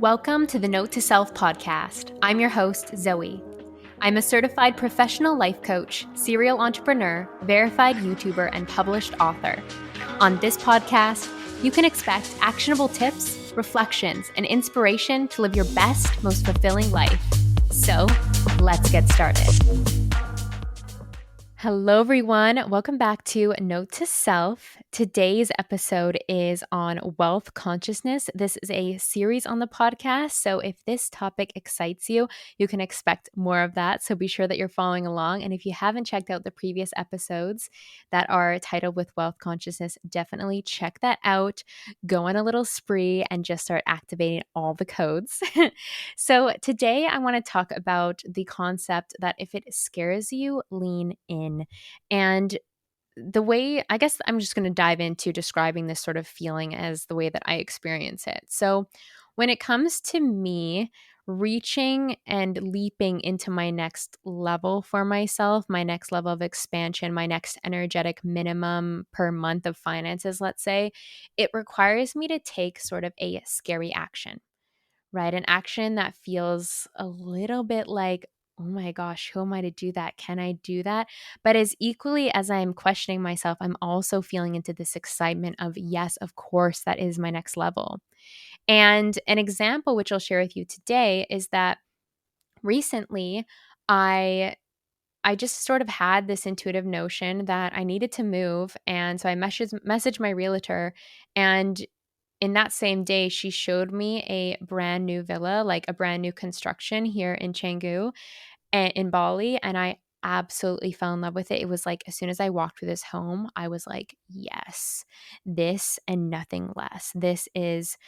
Welcome to the Note to Self podcast. I'm your host, Zoe. I'm a certified professional life coach, serial entrepreneur, verified YouTuber, and published author. On this podcast, you can expect actionable tips, reflections, and inspiration to live your best, most fulfilling life. So, let's get started. Hello, everyone. Welcome back to Note to Self. Today's episode is on wealth consciousness. This is a series on the podcast. So if this topic excites you, you can expect more of that. So be sure that you're following along. And if you haven't checked out the previous episodes that are titled with wealth consciousness, definitely check that out. Go on a little spree and just start activating all the codes. So today I want to talk about the concept that if it scares you, lean in. And the way, I guess I'm just going to dive into describing this sort of feeling as the way that I experience it. So when it comes to me reaching and leaping into my next level for myself, my next level of expansion, my next energetic minimum per month of finances, let's say, it requires me to take sort of a scary action, right? An action that feels a little bit like, oh my gosh, who am I to do that? Can I do that? But as equally as I'm questioning myself, I'm also feeling into this excitement of, yes, of course, that is my next level. And an example, which I'll share with you today, is that recently I just sort of had this intuitive notion that I needed to move. And so I messaged my realtor, and in that same day, she showed me a brand new villa, like a brand new construction here in Canggu and in Bali. And I absolutely fell in love with it. It was like, as soon as I walked through this home, I was like, yes, this and nothing less. This is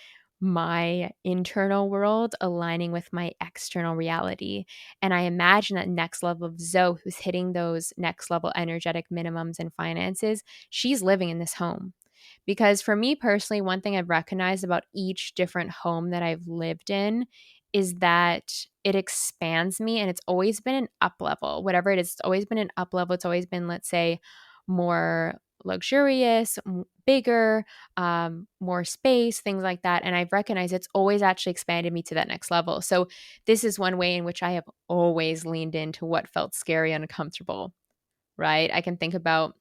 my internal world aligning with my external reality. And I imagine that next level of Zoe, who's hitting those next level energetic minimums and finances, she's living in this home. Because for me personally, one thing I've recognized about each different home that I've lived in is that it expands me, and it's always been an up level. Whatever it is, it's always been an up level. It's always been, let's say, more luxurious, bigger, more space, things like that. And I've recognized it's always actually expanded me to that next level. So this is one way in which I have always leaned into what felt scary and uncomfortable, right? I can think about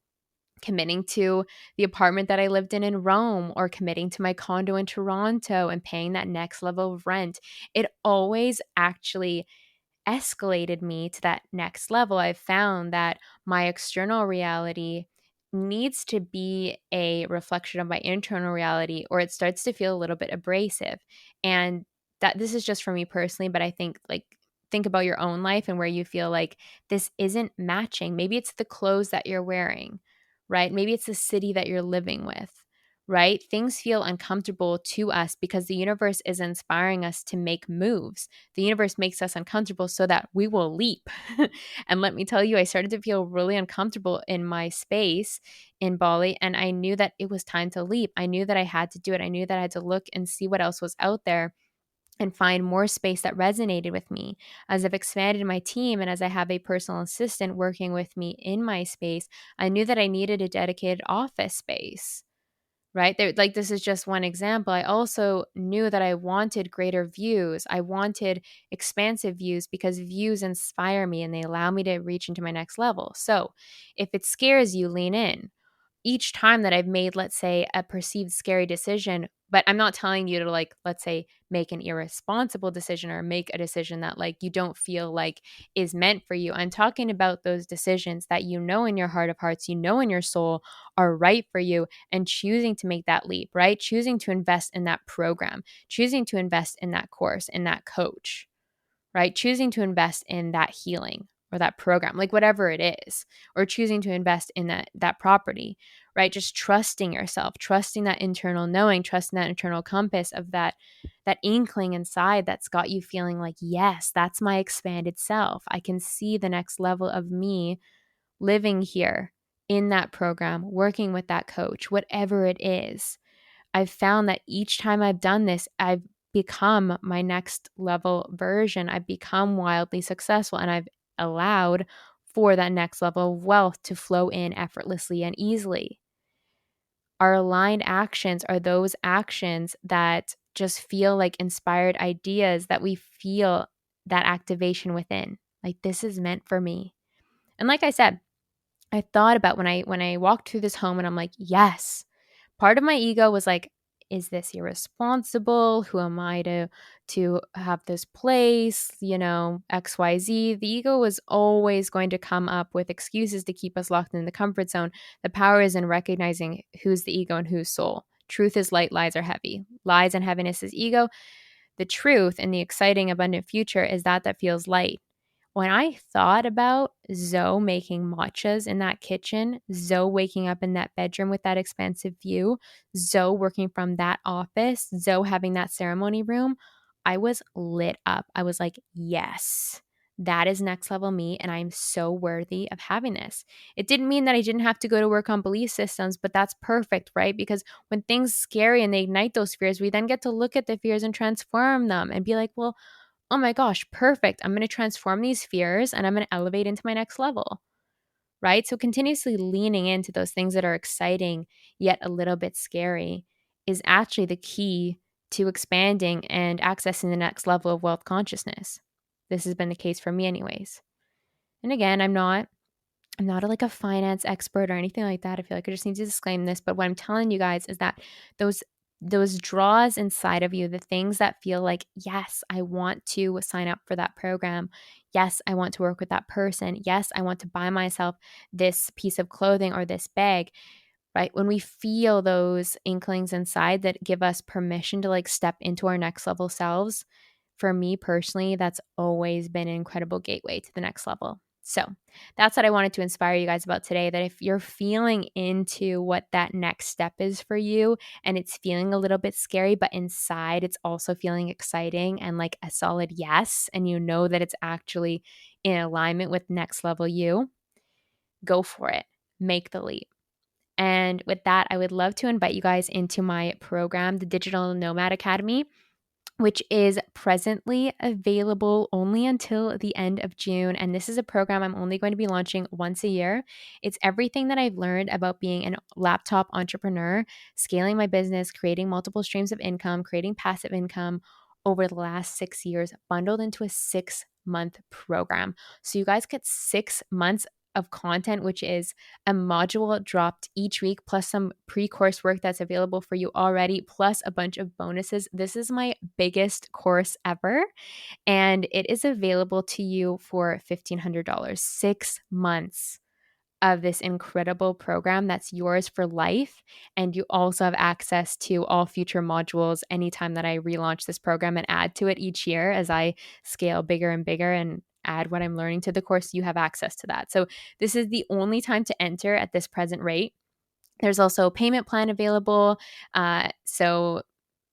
committing to the apartment that I lived in Rome, or committing to my condo in Toronto and paying that next level of rent. It always actually escalated me to that next level. I've found that my external reality needs to be a reflection of my internal reality, or it starts to feel a little bit abrasive. And that this is just for me personally, but I think, like, think about your own life and where you feel like this isn't matching. Maybe it's the clothes that you're wearing, right? Maybe it's the city that you're living with, right? Things feel uncomfortable to us because the universe is inspiring us to make moves. The universe makes us uncomfortable so that we will leap. And let me tell you, I started to feel really uncomfortable in my space in Bali, and I knew that it was time to leap. I knew that I had to do it. I knew that I had to look and see what else was out there and find more space that resonated with me. As I've expanded my team and as I have a personal assistant working with me in my space, I knew that I needed a dedicated office space, right? Like, this is just one example. I also knew that I wanted greater views. I wanted expansive views because views inspire me and they allow me to reach into my next level. So if it scares you, lean in. Each time that I've made, let's say, a perceived scary decision, but I'm not telling you to, like, let's say, make an irresponsible decision or make a decision that, like, you don't feel like is meant for you. I'm talking about those decisions that you know in your heart of hearts, you know in your soul are right for you, and choosing to make that leap, right? Choosing to invest in that program, choosing to invest in that course, in that coach, right? Choosing to invest in that healing or that program, like whatever it is, or choosing to invest in that property, right? Just trusting yourself, trusting that internal knowing, trusting that internal compass of that inkling inside that's got you feeling like, yes, that's my expanded self. I can see the next level of me living here in that program, working with that coach, whatever it is. I've found that each time I've done this, I've become my next level version. I've become wildly successful, and I've allowed for that next level of wealth to flow in effortlessly and easily. Our aligned actions are those actions that just feel like inspired ideas, that we feel that activation within. Like, this is meant for me. And like I said, I thought about when I walked through this home and I'm like, yes. Part of my ego was like, is this irresponsible? Who am I to have this place? XYZ. The ego was always going to come up with excuses to keep us locked in the comfort zone. The power is in recognizing who's the ego and who's soul. Truth is light, lies are heavy. Lies and heaviness is ego. The truth and the exciting, abundant future is that feels light. When I thought about Zoe making matchas in that kitchen, Zoe waking up in that bedroom with that expansive view, Zoe working from that office, Zoe having that ceremony room, I was lit up. I was like, yes, that is next level me, and I'm so worthy of having this. It didn't mean that I didn't have to go to work on belief systems, but that's perfect, right? Because when things scary and they ignite those fears, we then get to look at the fears and transform them and be like, well, oh my gosh, perfect. I'm going to transform these fears and I'm going to elevate into my next level, right? So continuously leaning into those things that are exciting yet a little bit scary is actually the key to expanding and accessing the next level of wealth consciousness. This has been the case for me anyways. And again, I'm not like a finance expert or anything like that. I feel like I just need to disclaim this, but what I'm telling you guys is that those draws inside of you, the things that feel like, yes, I want to sign up for that program. Yes, I want to work with that person. Yes, I want to buy myself this piece of clothing or this bag, right? When we feel those inklings inside that give us permission to like step into our next level selves, for me personally, that's always been an incredible gateway to the next level. So that's what I wanted to inspire you guys about today, that if you're feeling into what that next step is for you and it's feeling a little bit scary, but inside it's also feeling exciting and like a solid yes, and you know that it's actually in alignment with next level you, go for it. Make the leap. And with that, I would love to invite you guys into my program, the Digital Nomad Academy, which is presently available only until the end of June. And this is a program I'm only going to be launching once a year. It's everything that I've learned about being a laptop entrepreneur, scaling my business, creating multiple streams of income, creating passive income over the last 6 years, bundled into a 6-month program. So you guys get 6 months of content, which is a module dropped each week, plus some pre-course work that's available for you already, plus a bunch of bonuses. This is my biggest course ever, and it is available to you for $1,500, 6 months of this incredible program that's yours for life. And you also have access to all future modules anytime that I relaunch this program and add to it each year as I scale bigger and bigger and add what I'm learning to the course. You have access to that. So this is the only time to enter at this present rate. There's also a payment plan available. So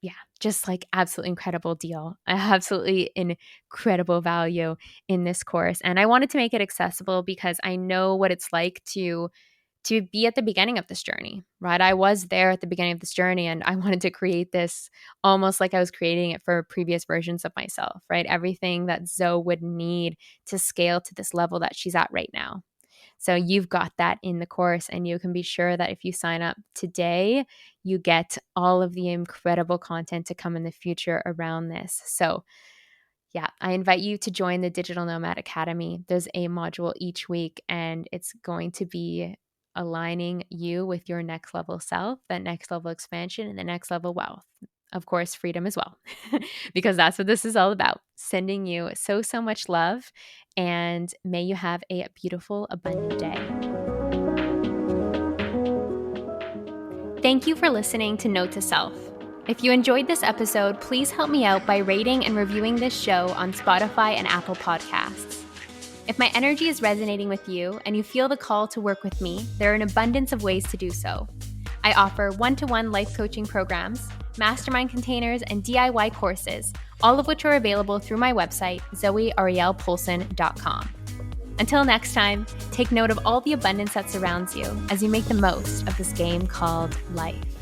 yeah, just like absolutely incredible deal. Absolutely incredible value in this course. And I wanted to make it accessible because I know what it's like to be at the beginning of this journey, right? I was there at the beginning of this journey and I wanted to create this almost like I was creating it for previous versions of myself, right? Everything that Zoe would need to scale to this level that she's at right now. So you've got that in the course, and you can be sure that if you sign up today, you get all of the incredible content to come in the future around this. So yeah, I invite you to join the Digital Nomad Academy. There's a module each week, and it's going to be aligning you with your next level self, that next level expansion, and the next level wealth. Of course, freedom as well, because that's what this is all about. Sending you so much love, and may you have a beautiful, abundant day. Thank you for listening to Note to Self. If you enjoyed this episode, please help me out by rating and reviewing this show on Spotify and Apple Podcasts. If my energy is resonating with you and you feel the call to work with me, there are an abundance of ways to do so. I offer one-to-one life coaching programs, mastermind containers, and DIY courses, all of which are available through my website, zoearielpoulsen.com. Until next time, take note of all the abundance that surrounds you as you make the most of this game called life.